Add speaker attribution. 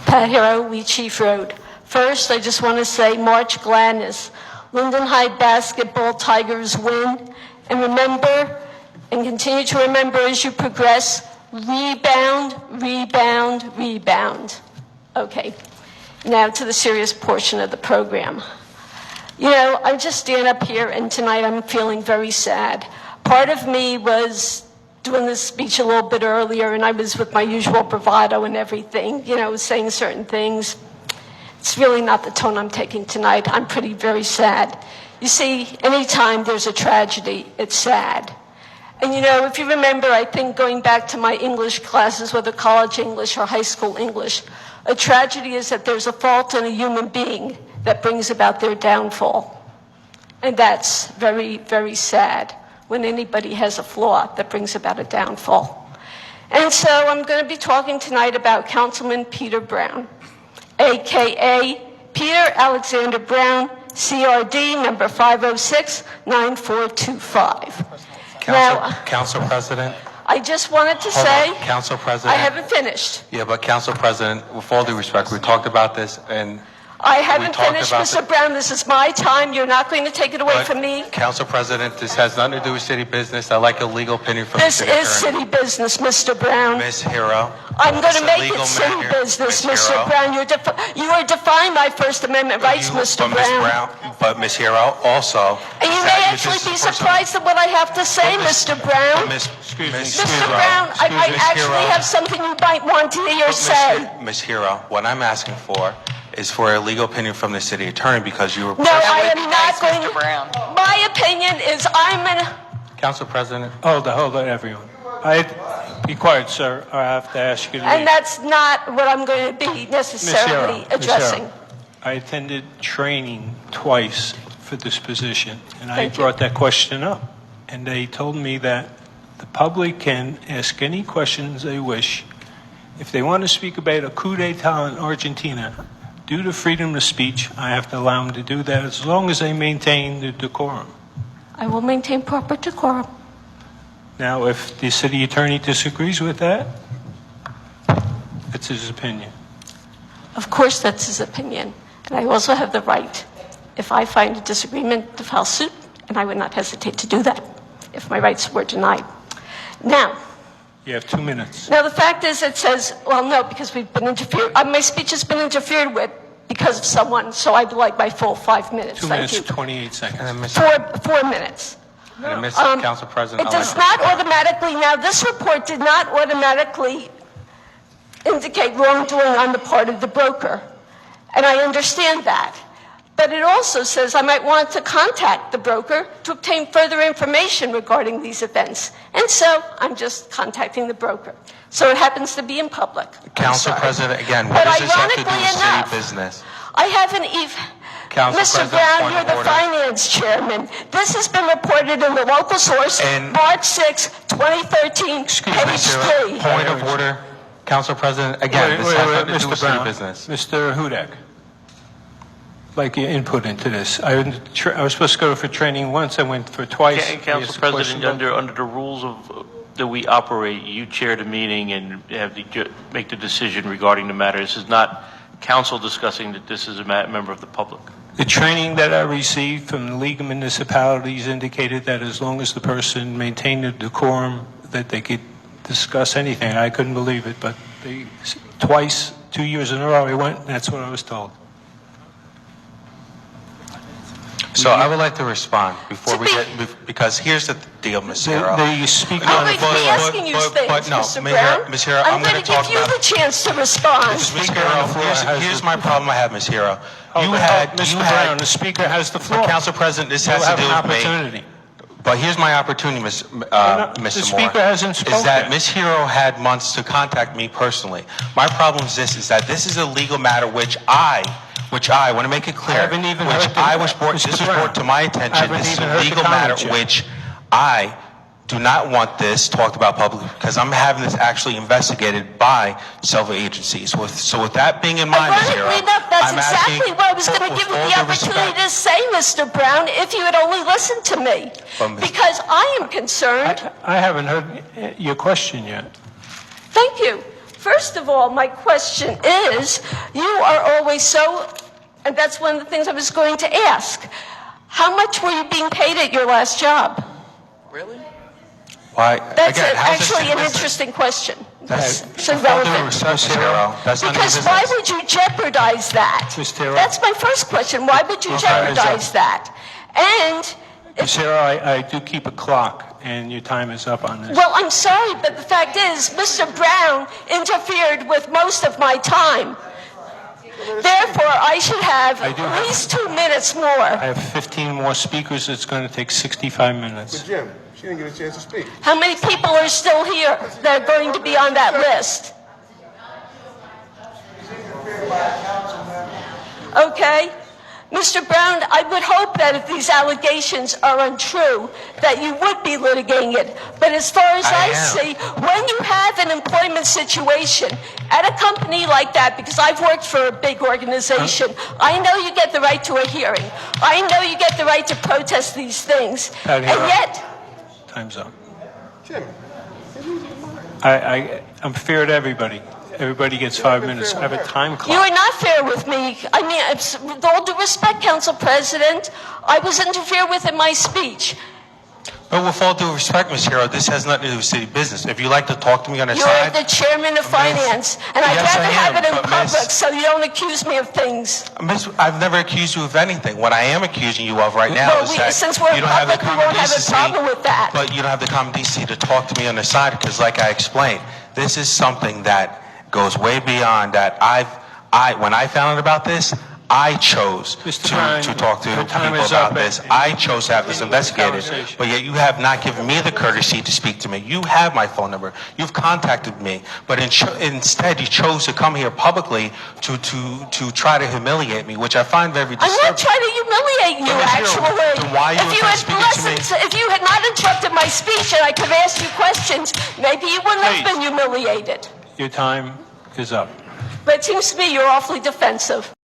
Speaker 1: Pat Hero, Wheat Chief Road. First, I just want to say March Gladness. Linden High basketball Tigers win. And remember, and continue to remember as you progress, rebound, rebound, rebound. Okay, now to the serious portion of the program. You know, I just stand up here and tonight I'm feeling very sad. Part of me was doing this speech a little bit earlier and I was with my usual bravado and everything, you know, saying certain things. It's really not the tone I'm taking tonight. I'm very sad. You see, anytime there's a tragedy, it's sad. And you know, if you remember, I think going back to my English classes, whether college English or high school English, a tragedy is that there's a fault in a human being that brings about their downfall. And that's very, very sad when anybody has a flaw that brings about a downfall. And so I'm going to be talking tonight about Councilman Peter Brown, AKA Peter Alexander Brown, CRD number 506-9425.
Speaker 2: Council President.
Speaker 1: I just wanted to say,
Speaker 2: Council President.
Speaker 1: I haven't finished.
Speaker 2: Yeah, but Council President, with all due respect, we talked about this and
Speaker 1: I haven't finished, Mr. Brown. This is my time. You're not going to take it away from me.
Speaker 2: Council President, this has nothing to do with city business. I'd like a legal opinion from the city attorney.
Speaker 1: This is city business, Mr. Brown.
Speaker 2: Ms. Hero.
Speaker 1: I'm going to make it city business, Mr. Brown. You are defying my First Amendment rights, Mr. Brown.
Speaker 2: But Ms. Hero, also.
Speaker 1: And you may actually be surprised at what I have to say, Mr. Brown. Mr. Brown, I actually have something you might want to hear say.
Speaker 2: Ms. Hero, what I'm asking for is for a legal opinion from the city attorney because you were...
Speaker 1: No, I am not going to... My opinion is
Speaker 2: Council President.
Speaker 3: Hold on, everyone. Be quiet, sir. I have to ask you to
Speaker 1: And that's not what I'm going to be necessarily addressing.
Speaker 3: I attended training twice for this position, and I brought that question up. And they told me that the public can ask any questions they wish. If they want to speak about a coup d'etat in Argentina, due to freedom of speech, I have to allow them to do that as long as they maintain the decorum.
Speaker 1: I will maintain proper decorum.
Speaker 3: Now, if the city attorney disagrees with that, it's his opinion.
Speaker 1: Of course, that's his opinion. And I also have the right, if I find a disagreement, to file suit, and I would not hesitate to do that if my rights were denied. Now,
Speaker 3: you have 2 minutes.
Speaker 1: Now, the fact is, it says, well, no, because we've been interfered. My speech has been interfered with because of someone, so I'd like my full 5 minutes.
Speaker 3: 2 minutes, 28 seconds.
Speaker 1: 4 minutes.
Speaker 2: Council President.
Speaker 1: It does not automatically, now this report did not automatically indicate wrongdoing on the part of the broker. And I understand that. But it also says I might want to contact the broker to obtain further information regarding these events. And so I'm just contacting the broker. So it happens to be in public.
Speaker 2: Council President, again, what does this have to do with city business?
Speaker 1: I haven't even... Mr. Brown, you're the finance chairman. This has been reported in the local source, March 6, 2013, page 3.
Speaker 2: Point of order. Council President, again, this has nothing to do with city business.
Speaker 3: Mr. Hudak. Like your input into this. I was supposed to go for training once. I went for twice.
Speaker 4: Council President, under the rules of that we operate, you chair the meeting and have to make the decision regarding the matter. This is not council discussing that. This is a member of the public.
Speaker 3: The training that I received from the League of Municipalities indicated that as long as the person maintained the decorum, that they could discuss anything. I couldn't believe it, but twice, 2 years in a row, I went. And that's what I was told.
Speaker 2: So I would like to respond before we get, because here's the deal, Ms. Hero.
Speaker 3: The speaker
Speaker 1: I'm going to be asking you things, Mr. Brown.
Speaker 2: Ms. Hero,
Speaker 1: I'm going to give you the chance to respond.
Speaker 2: Ms. Hero, here's my problem I have, Ms. Hero.
Speaker 3: Mr. Brown, the speaker has the floor.
Speaker 2: Council President, this has to do with me. But here's my opportunity, Mr. Moore.
Speaker 3: The speaker hasn't spoken.
Speaker 2: Is that Ms. Hero had months to contact me personally. My problem is this, is that this is a legal matter which I want to make it clear, this was brought to my attention. This is a legal matter which I do not want this talked about publicly because I'm having this actually investigated by several agencies. So with that being in mind, Ms. Hero,
Speaker 1: that's exactly what I was going to give you the opportunity to say, Mr. Brown, if you had only listened to me. Because I am concerned.
Speaker 3: I haven't heard your question yet.
Speaker 1: Thank you. First of all, my question is, you are always so, and that's one of the things I was going to ask. How much were you being paid at your last job?
Speaker 2: Why?
Speaker 1: That's
Speaker 2: Again, how's this
Speaker 1: actually an
Speaker 2: business?
Speaker 1: interesting question.
Speaker 2: That's
Speaker 1: So
Speaker 2: with all due
Speaker 1: relevant.
Speaker 2: respect, Ms. Hero, that's none of your
Speaker 1: Because why
Speaker 2: business.
Speaker 1: would you jeopardize that?
Speaker 3: Ms. Tara?
Speaker 1: That's my first question. Why would you
Speaker 3: Ms. Tara, is
Speaker 1: jeopardize that? And,
Speaker 3: Sarah, I do keep a clock, and your time is up on this.
Speaker 1: well, I'm sorry, but the fact is, Mr. Brown interfered with most of my time. Therefore, I should have
Speaker 3: I do
Speaker 1: at
Speaker 3: have-
Speaker 1: least 2 minutes more.
Speaker 3: I have 15 more speakers. It's going to take 65 minutes.
Speaker 5: Jim, she didn't get a chance to speak.
Speaker 1: How many people are still here that are going to be on that list? Okay? Mr. Brown, I would hope that if these allegations are untrue, that you would be litigating it. But as far as I
Speaker 2: I am.
Speaker 1: see, when you have an employment situation at a company like that, because I've worked for a big organization, I know you get the right to a hearing. I know you get the right to protest these things.
Speaker 3: Pat,
Speaker 1: And
Speaker 3: here.
Speaker 1: yet,
Speaker 3: Time's up.
Speaker 5: Jim,
Speaker 3: I'm fair to everybody. Everybody gets 5 minutes. I have a time
Speaker 1: you
Speaker 3: clock.
Speaker 1: are not fair with me. I mean, with all due respect, Council President, I was interfered with in my speech.
Speaker 2: But with all due respect, Ms. Hero, this has nothing to do with city business. If you'd like to talk to me on the
Speaker 1: You're
Speaker 2: side,
Speaker 1: the chairman of finance, and I'd
Speaker 2: Yes, I
Speaker 1: rather
Speaker 2: am,
Speaker 1: have it in
Speaker 2: but
Speaker 1: public
Speaker 2: Miss-
Speaker 1: so you don't accuse me of things.
Speaker 2: Miss, I've never accused you of anything. What I am accusing you of right now
Speaker 1: Well,
Speaker 2: is that
Speaker 1: since we're
Speaker 2: you don't have the
Speaker 1: public, we won't
Speaker 2: common
Speaker 1: have a
Speaker 2: decency.
Speaker 1: problem with that.
Speaker 2: But you don't have the common decency to talk to me on the side because, like I explained, this is something that goes way beyond that. When I found out about this, I chose
Speaker 3: Mr. Brown,
Speaker 2: to talk to
Speaker 3: your time
Speaker 2: people
Speaker 3: is up,
Speaker 2: about this.
Speaker 3: and-
Speaker 2: I chose to have this investigated,
Speaker 3: Conversation.
Speaker 2: but yet you have not given me the courtesy to speak to me. You have my phone number. You've contacted me, but instead you chose to come here publicly to try to humiliate me, which I find very
Speaker 1: I'm
Speaker 2: disturbing.
Speaker 1: not trying to humiliate you,
Speaker 2: Then Ms. Hero,
Speaker 1: actually.
Speaker 2: then why are you
Speaker 1: If you
Speaker 2: afraid
Speaker 1: had
Speaker 2: of speaking to me?
Speaker 1: listened, if you had not interrupted my speech and I could have asked you questions, maybe you wouldn't have
Speaker 3: Please.
Speaker 1: been humiliated.
Speaker 3: Your time is up.
Speaker 1: But it seems to me you're awfully defensive.